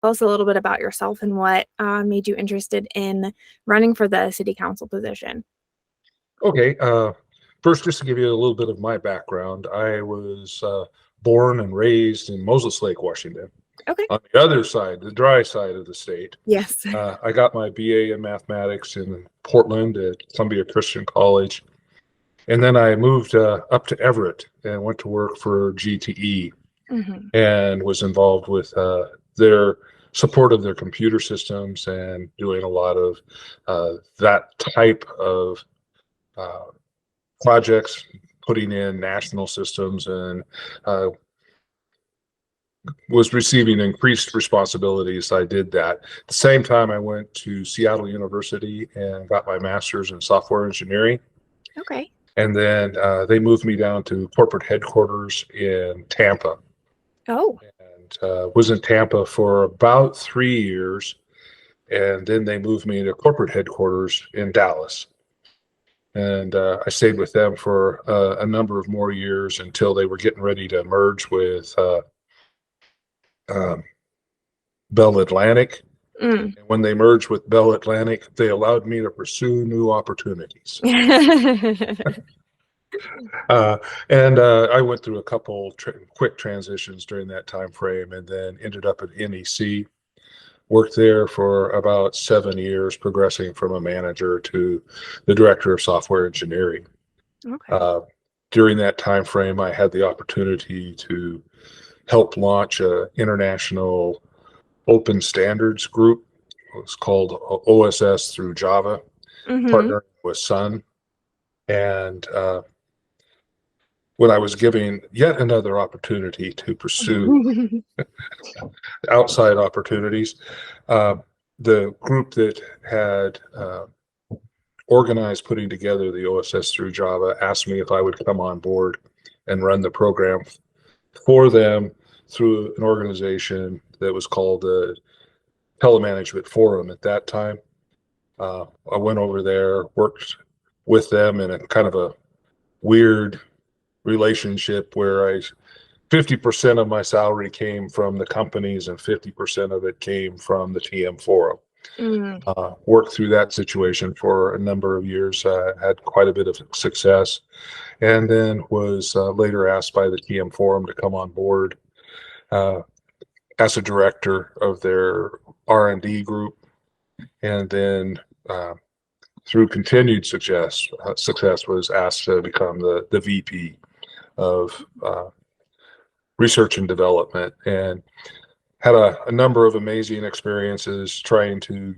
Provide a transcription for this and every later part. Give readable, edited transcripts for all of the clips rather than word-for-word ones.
tell us a little bit about yourself and what made you interested in running for the city council position. Okay. First, just to give you a little bit of my background, I was born and raised in Moses Lake, Washington. Okay. On the other side, the dry side of the state. Yes. I got my BA in mathematics in Portland at Columbia Christian College. And then I moved up to Everett and went to work for GTE and was involved with their support of their computer systems and doing a lot of that type of projects, putting in national systems, and was receiving increased responsibilities. I did that. At the same time, I went to Seattle University and got my master's in software engineering. Okay. And then they moved me down to corporate headquarters in Tampa. Oh. And was in Tampa for about 3 years. And then they moved me to corporate headquarters in Dallas. And I stayed with them for a number of more years until they were getting ready to merge with Bell Atlantic. And when they merged with Bell Atlantic, they allowed me to pursue new opportunities. And I went through a couple quick transitions during that time frame, and then ended up at NEC. Worked there for about 7 years, progressing from a manager to the director of software engineering. Okay. During that time frame, I had the opportunity to help launch an international open standards group. It was called OSS through Java, partnering with Sun. And when I was given yet another opportunity to pursue outside opportunities, the group that had organized putting together the OSS through Java asked me if I would come on board and run the program for them through an organization that was called the Telemanagement Forum at that time. I went over there, worked with them in a kind of a weird relationship where 50% of my salary came from the companies and 50% of it came from the TM Forum. Worked through that situation for a number of years, had quite a bit of success, and then was later asked by the TM Forum to come on board as a director of their R&D group, and then through continued success was asked to become the VP of research and development, and had a number of amazing experiences trying to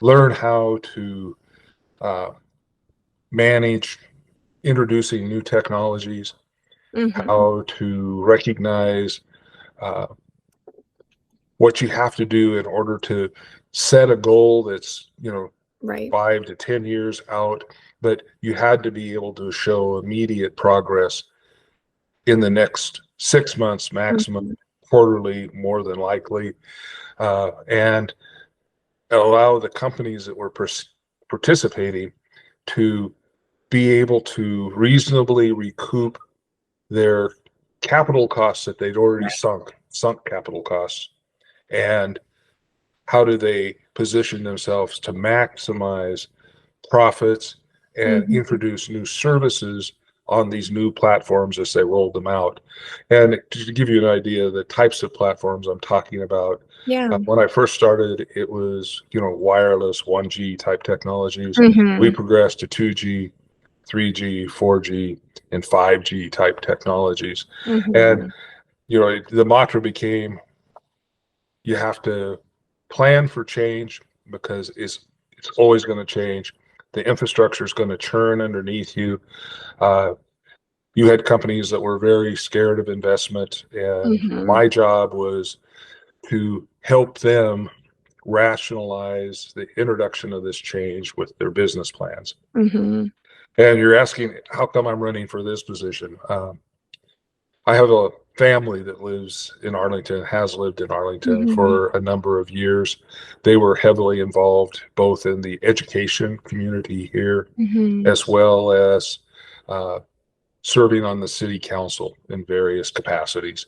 learn how to manage introducing new technologies, how to recognize what you have to do in order to set a goal that's, right, 5 to 10 years out, but you had to be able to show immediate progress in the next 6 months maximum, quarterly more than likely, and allow the companies that were participating to be able to reasonably recoup their capital costs that they'd already sunk capital costs, and how do they position themselves to maximize profits and introduce new services on these new platforms as they rolled them out. And to give you an idea of the types of platforms I'm talking about, when I first started, it was, wireless 1G type technologies. We progressed to 2G, 3G, 4G, and 5G type technologies. And, the mantra became, you have to plan for change because it's always going to change. The infrastructure is going to churn underneath you. You had companies that were very scared of investment, and my job was to help them rationalize the introduction of this change with their business plans. And you're asking, how come I'm running for this position? I have a family that lives in Arlington, has lived in Arlington for a number of years. They were heavily involved both in the education community here, as well as serving on the city council in various capacities.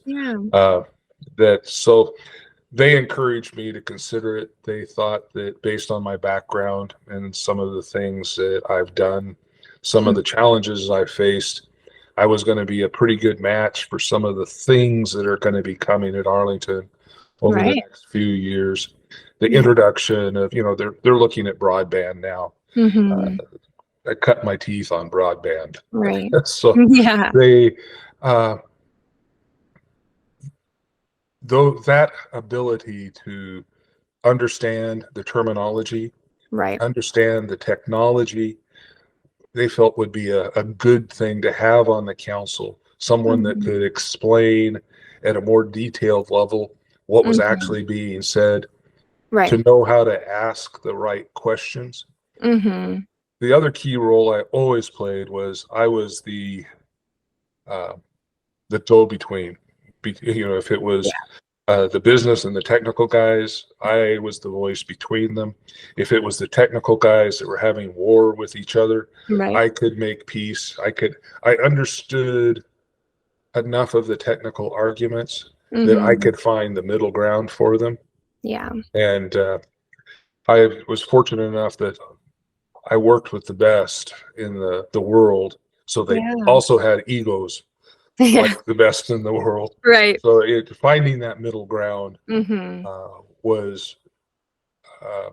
So they encouraged me to consider it. They thought that based on my background and some of the things that I've done, some of the challenges I faced, I was going to be a pretty good match for some of the things that are going to be coming at Arlington over the Right. next few years. The Yeah. introduction of, they're looking at broadband now. Mm-hmm. I cut my teeth on broadband. Right. So Yeah. they, though that ability to understand the terminology, Right. understand the technology, they felt would be a good thing to have on the council. Someone that Mm-hmm. could explain at a more detailed level what was Mm-hmm. actually being said, to Right. know how to ask the right questions. Mm-hmm. The other key role I always played was I was uh, the go-between. If it was the business and the technical guys, I was the voice between them. If it was the technical guys that were having war with each other, Right. I could make peace. I understood enough of the technical arguments that I Mm-hmm. could find the middle ground for them. Yeah. And I was fortunate enough that I worked with the best in the world. So they Yeah. also had egos Yeah. like the best in the world. Right. So finding that middle ground Mm-hmm. was uh,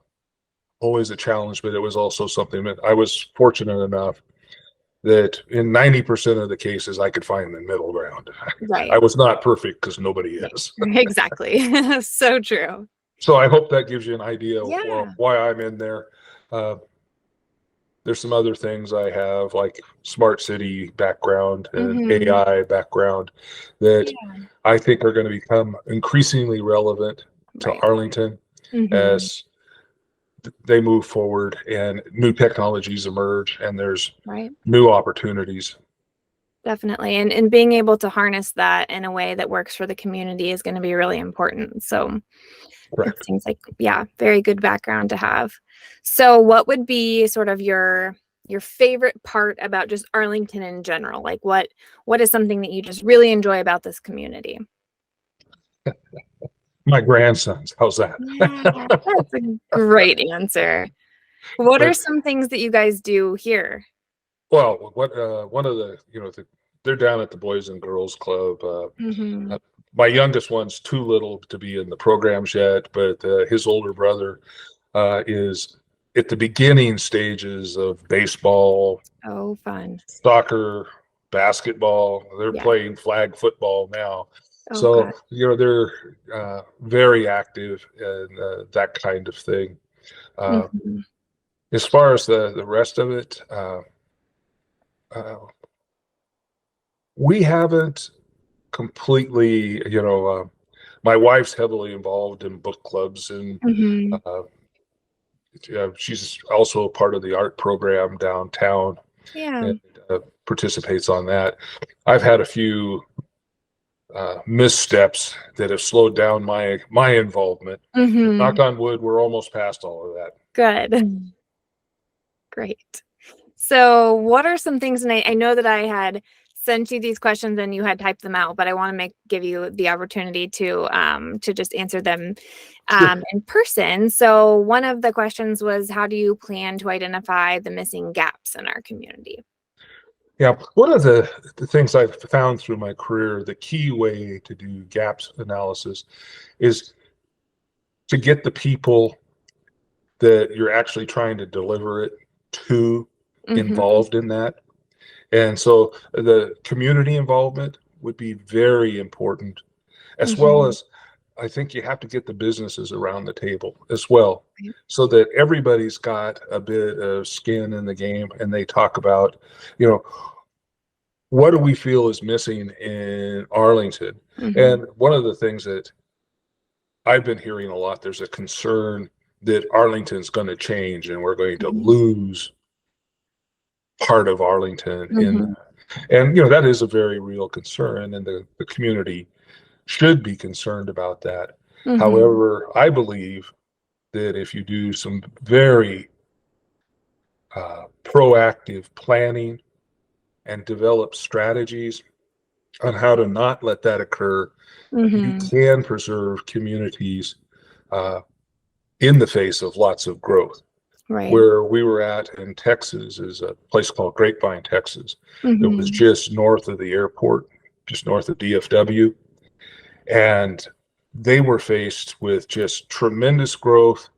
always a challenge, but it was also something that I was fortunate enough that in 90% of the cases I could find the middle ground. I Right. was not perfect because nobody is. Exactly. So true. So I hope that gives you an idea of Yeah. why I'm in there. Uh, there's some other things I have, like smart city background and Mm-hmm. AI background, that Yeah. I think are going to become increasingly relevant to Right. Arlington Mm-hmm. as they move forward and new technologies emerge and there's Right. new opportunities. Definitely. And being able to harness that in a way that works for the community is going to be really important. So it Correct. seems like, yeah, very good background to have. So what would be sort of your favorite part about just Arlington in general? Like what is something that you just really enjoy about this community? My grandsons, how's that? Yeah, that's a great answer. What are But some things that you guys do here? well, what one of they're down at the Boys and Girls Club. Mm-hmm. Uh, my youngest one's too little to be in the programs yet, but his older brother is at the beginning stages of baseball, Oh, fun. soccer, basketball. They're Yeah. playing flag football now. Oh, So, God. they're very active in that kind of thing. Uh, Mm-hmm. as far as the rest of it, uh, we haven't completely, my wife's heavily involved in book clubs, and Mm-hmm. uh, she's also a part of the art program downtown Yeah. and participates on that. I've had a few missteps that have slowed down my involvement. Mm-hmm. Knock on wood, we're almost past all of that. Good. Great. So, what are some things? And I know that I had sent you these questions and you had typed them out, but I want to give you the opportunity to just answer them Sure. in person. So, one of the questions was, how do you plan to identify the missing gaps in our community? Yeah, one of the things I've found through my career, the key way to do gaps analysis is to get the people that you're actually trying to deliver it to Mm-hmm. involved in that. And so the community involvement would be very important, as well Mm-hmm. as I think you have to get the businesses around the table as well, so that everybody's got a bit of skin in the game and they talk about, you know, what do we feel is missing in Arlington? Mm-hmm. And one of the things that I've been hearing a lot, there's a concern that Arlington's going to change and we're going to Mm-hmm. lose part of Arlington in Mm-hmm. that. And that is a very real concern, and the community should be concerned about that. Mm-hmm. However, I believe that if you do some very proactive planning and develop strategies, on how to not let that occur, you Mm-hmm. can preserve communities in the face of lots of growth. Right. Where we were at in Texas is a place called Grapevine, Texas. It was Mm-hmm. just north of the airport, just north of DFW. And they were faced with just tremendous growth.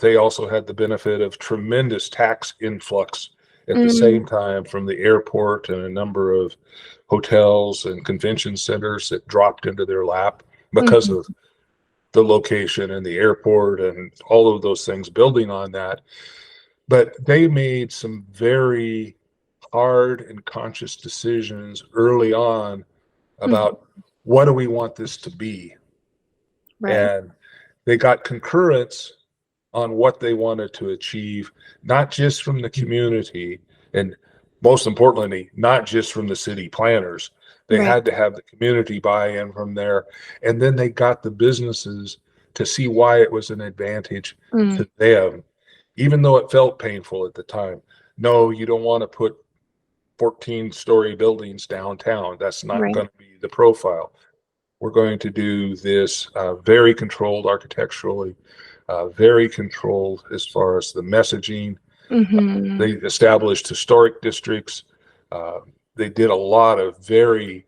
They also had the benefit of tremendous tax influx at the Mm-hmm. same time from the airport and a number of hotels and convention centers that dropped into their lap because of the location and the airport and all of those things building on that. But they made some very hard and conscious decisions early on Mm-hmm. about what do we want this to be. Right. And they got concurrence on what they wanted to achieve, not just from the community, and most importantly, not just from the city planners. They Right. had to have the community buy-in from there. And then they got the businesses to see why it was an advantage Mm. to them, even though it felt painful at the time. No, you don't want to put 14-story buildings downtown. That's not Right. going to be the profile. We're going to do this very controlled architecturally, very controlled as far as the messaging. Mm-hmm. They established historic districts. Uh, they did a lot of very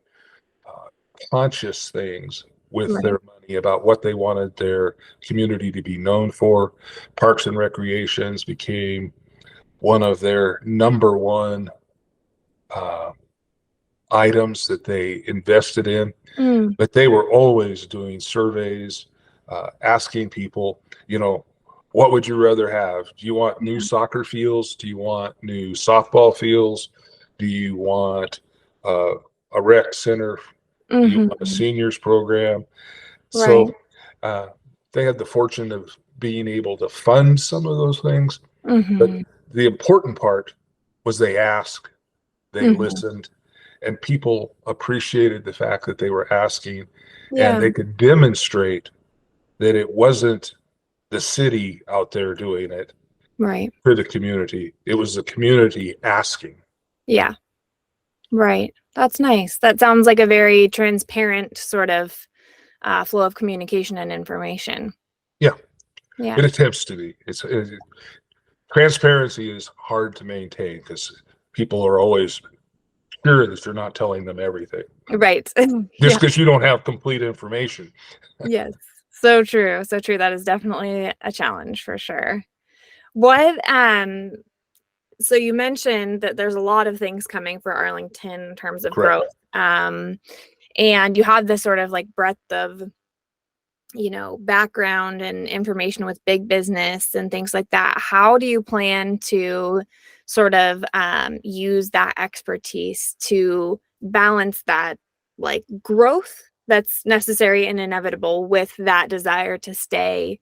uh, conscious things with Right. their money about what they wanted their community to be known for. Parks and Recreations became one of their number one uh, items that they invested in. Mm. But they were always doing surveys, asking people, what would you rather have? Do you want new Yeah. soccer fields? Do you want new softball fields? Do you want uh, a rec center? Do you want a Mm-hmm. seniors program? Right. So uh, they had the fortune of being able to fund some of those things. But Mm-hmm. the important part was they asked, they Mm-hmm. listened, and people appreciated the fact that they were asking, and Yeah. they could demonstrate that it wasn't the city out there doing it Right. for the community. It was the community asking. Yeah. Right. That's nice. That sounds like a very transparent sort of flow of communication and information. Yeah, Yeah. it attempts to be. Transparency is hard to maintain because people are always sure that you're not telling them everything Right. just Yeah. because you don't have complete information. Yes. So true. So true. That is definitely a challenge for sure. What so you mentioned that there's a lot of things coming for Arlington in terms of Correct. growth. And you have this sort of like breadth of, background and information with big business and things like that. How do you plan to sort of use that expertise to balance that like growth that's necessary and inevitable with that desire to stay,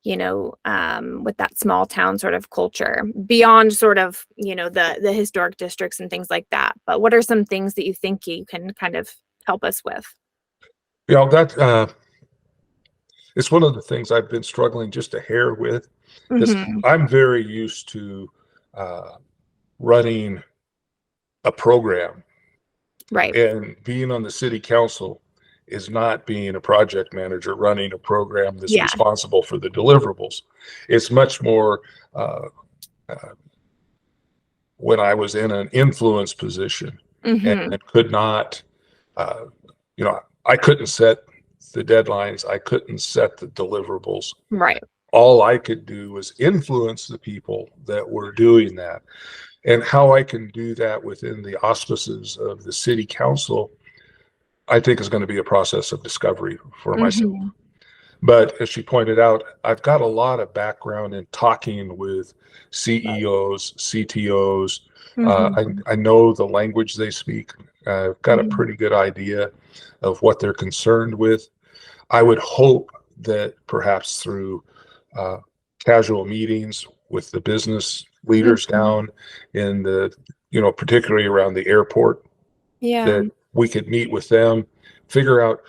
with that small town sort of culture beyond sort of, the historic districts and things like that? But what are some things that you think you can kind of help us with? That it's one of the things I've been struggling just a hair with, because Hmm. I'm very used to uh, running a program, Right. and being on the city council is not being a project manager running a program that's Yeah. responsible for the deliverables. It's much more uh, uh, when I was in an influence position and Hmm. could not, uh, I couldn't set the deadlines, I couldn't set the deliverables. Right. All I could do was influence the people that were doing that. And how I can do that within the auspices of the city council, I think is going to be a process of discovery for myself. Hmm. But as she pointed out, I've got a lot of background in talking with Right. CEOs, CTOs. Hmm. I know the language they speak. I've got a Hmm. pretty good idea of what they're concerned with. I would hope that perhaps through uh, casual meetings with the business leaders Hmm. down in particularly around the airport, Yeah. that we could meet with them, figure out,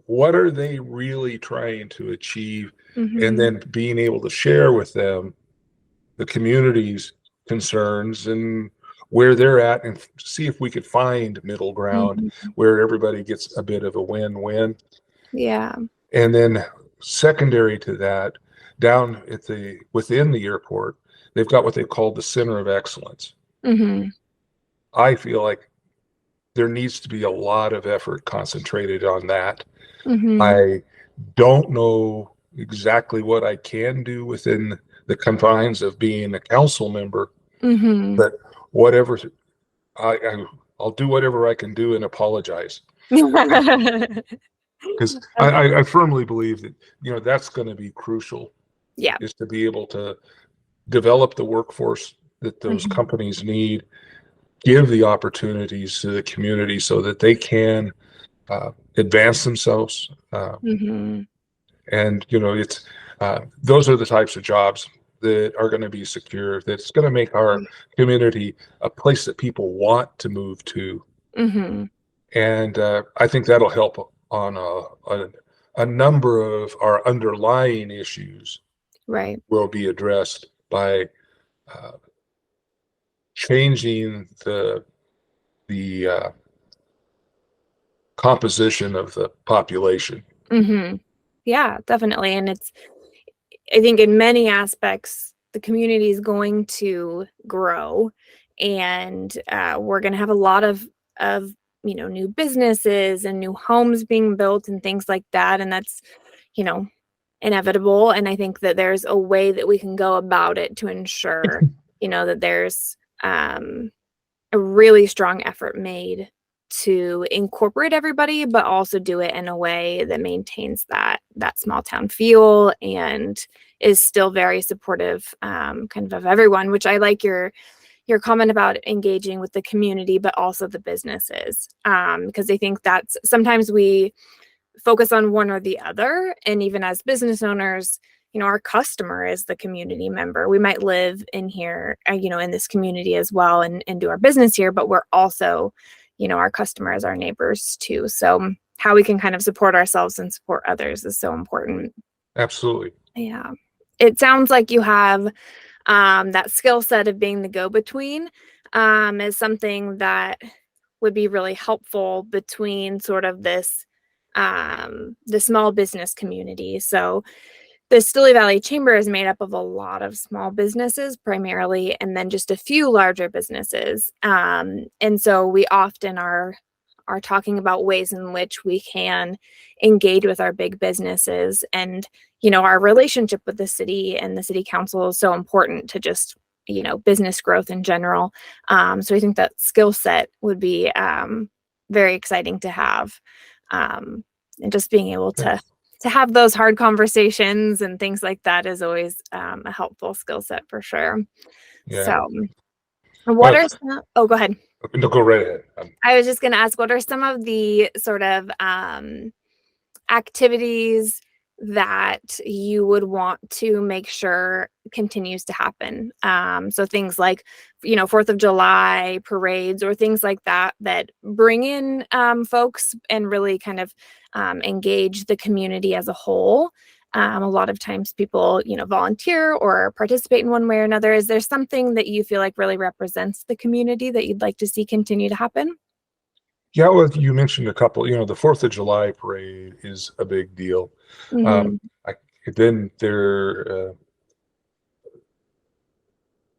what are they really trying to achieve, and Hmm. then being able to share with them the community's concerns and where they're at and see if we could find middle ground Mhm. where everybody gets a bit of a win-win. Yeah. And then secondary to that, down at within the airport, they've got what they call the Center of Excellence. Mhm. I feel like there needs to be a lot of effort concentrated on that. Mhm. I don't know exactly what I can do within the confines of being a council member, Mhm. but whatever I'll do whatever I can do and apologize, because Okay. I firmly believe that that's going to be crucial, Yeah. is to be able to develop the workforce that those Mhm. companies need, give the opportunities to the community so that they can advance themselves. Mhm. And it's those are the types of jobs that are going to be secure. That's going to make our community a place that people want to move to, Mhm. and I think that'll help on a number of our underlying issues Right. will be addressed by uh, changing the composition of the population. Mhm. Yeah, definitely. And I think in many aspects, the community is going to grow, and we're going to have a lot of new businesses and new homes being built and things like that, and that's you know inevitable. And I think that there's a way that we can go about it to ensure that there's a really strong effort made to incorporate everybody, but also do it in a way that maintains that small town feel and is still very supportive, kind of everyone. Which I like your comment about engaging with the community, but also the businesses, because I think that's sometimes we focus on one or the other. And even as business owners, our customer is the community member. We might live in here, in this community as well, and do our business here, but we're also, our customer is our neighbors too. So how we can kind of support ourselves and support others is so important. Absolutely. Yeah. It sounds like you have that skill set of being the go-between, is something that would be really helpful between sort of the small business community. So the Stilly Valley Chamber is made up of a lot of small businesses primarily, and then just a few larger businesses. And so we often are talking about ways in which we can engage with our big businesses, and our relationship with the city and the city council is so important to just business growth in general. So I think that skill set would be very exciting to have, and just being able Yeah. to have those hard conversations and things like that is always a helpful skill set for sure. Yeah. So what Well, are some, oh, go ahead. no, go right ahead. I was just going to ask, what are some of the sort of activities that you would want to make sure continues to happen? So things like, 4th of July parades or things like that, that bring in folks and really kind of engage the community as a whole. A lot of times people, volunteer or participate in one way or another. Is there something that you feel like really represents the community that you'd like to see continue to happen? Yeah, well, you mentioned a couple. The 4th of July parade is a big deal. Mm-hmm. I, then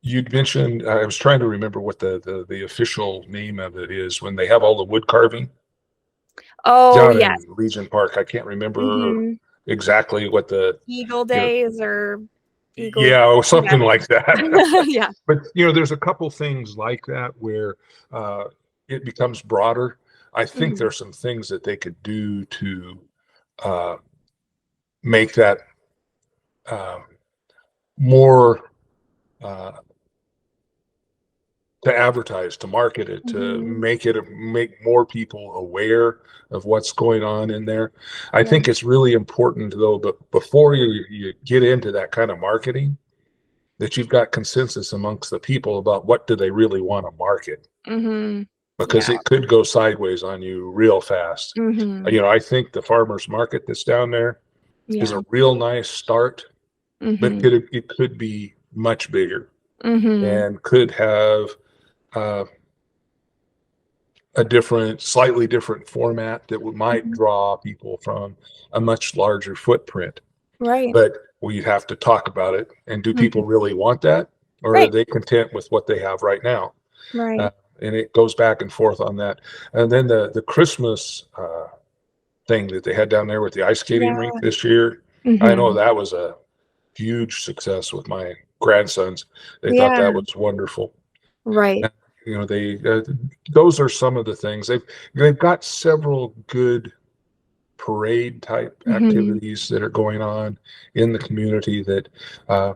you'd mentioned. I was trying to remember what the official name of it is when they have all the wood carving Oh, down yes. in Legion Park. I can't remember Mm-hmm. exactly what Eagle you know, days or Eagle. yeah, or Yeah. something like that. Yeah. But there's a couple things like that where uh, it becomes broader. I think Mhm. there's some things that they could do to uh, make that um, more uh, to advertise, to market it, to Mhm. make more people aware of what's going on in there. I Yeah. think it's really important though, but before you get into that kind of marketing, that you've got consensus amongst the people about what do they really want to market, Mhm. because Yeah. it could go sideways on you real fast. Mhm. I think the farmers market that's down there is Yeah. a real nice start, but Mhm. it could be much bigger Mhm. and could have a slightly different format that might draw people from a much larger footprint. Right. But we have to talk about it. And do people really want that? Or are they content with what they have right now? Right. And it goes back and forth on that. And then the Christmas thing that they had down there with the ice skating rink this year, I know that was a huge success with my grandsons. They thought that was wonderful. Right. And, those are some of the things. They've got several good parade type activities that are going on in the community that I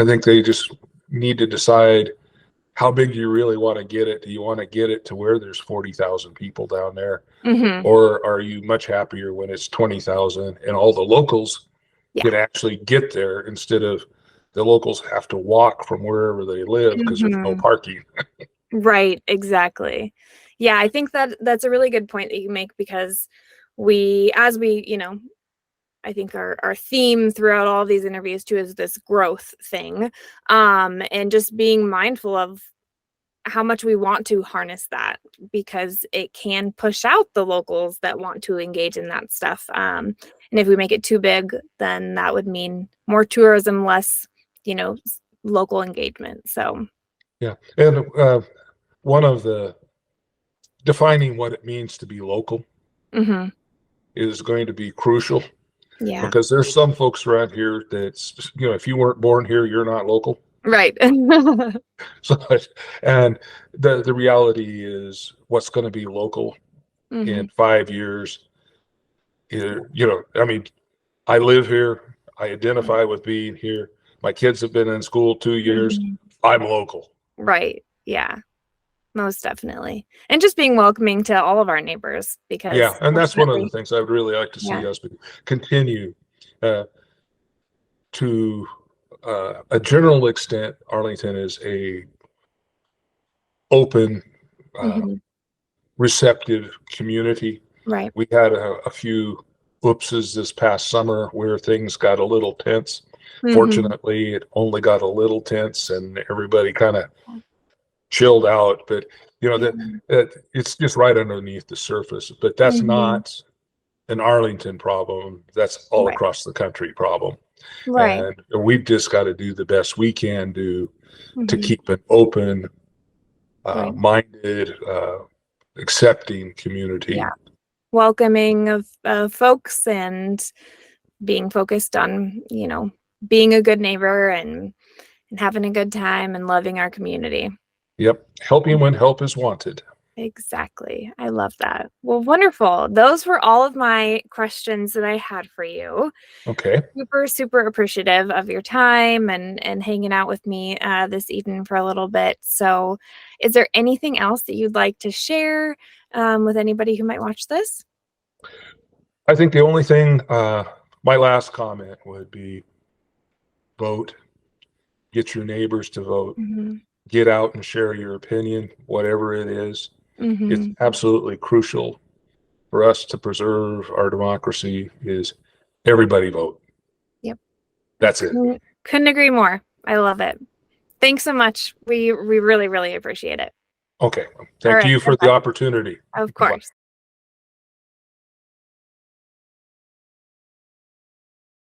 think they just need to decide how big do you really want to get it. Do you want to get it to where there's 40,000 people down there? Or are you much happier when it's 20,000 and all the locals can actually get there instead of the locals have to walk from wherever they live because there's no parking? Right, exactly. Yeah, I think that's a really good point that you make, because as we, I think our theme throughout all these interviews too is this growth thing, and just being mindful of how much we want to harness that, because it can push out the locals that want to engage in that stuff. And if we make it too big, then that would mean more tourism, less, local engagement. So yeah, and one of the defining what it means to be local is going to be crucial. Yeah. Because there's some folks around here that's, if you weren't born here, you're not local. Right. So, and the reality is what's going to be local in 5 years. I mean, I live here. I identify with being here. My kids have been in school 2 years. I'm local. Right. Yeah. Most definitely. And just being welcoming to all of our neighbors, because and that's one of the things I would really like to see us continue to a general extent. Arlington is a open, receptive community. Right. We had a few oopses this past summer where things got a little tense. Fortunately, it only got a little tense and everybody kind of chilled out, but that it's just right underneath the surface. But that's not an Arlington problem. That's all across the country problem. Right. And we've just got to do the best we can do to keep an open, minded, accepting community. Yeah. Welcoming of folks, and being focused on, being a good neighbor and having a good time and loving our community. Yep. Helping when help is wanted. Exactly. I love that. Well, wonderful. Those were all of my questions that I had for you. Okay. Super, super appreciative of your time and hanging out with me this evening for a little bit. So is there anything else that you'd like to share with anybody who might watch this? I think the only thing, my last comment would be vote, get your neighbors to vote, get out and share your opinion, whatever it is. It's absolutely crucial for us to preserve our democracy is everybody vote. Yep. That's it. Couldn't agree more. I love it. Thanks so much. We really, really appreciate it. Okay. Thank you for the opportunity. Of course.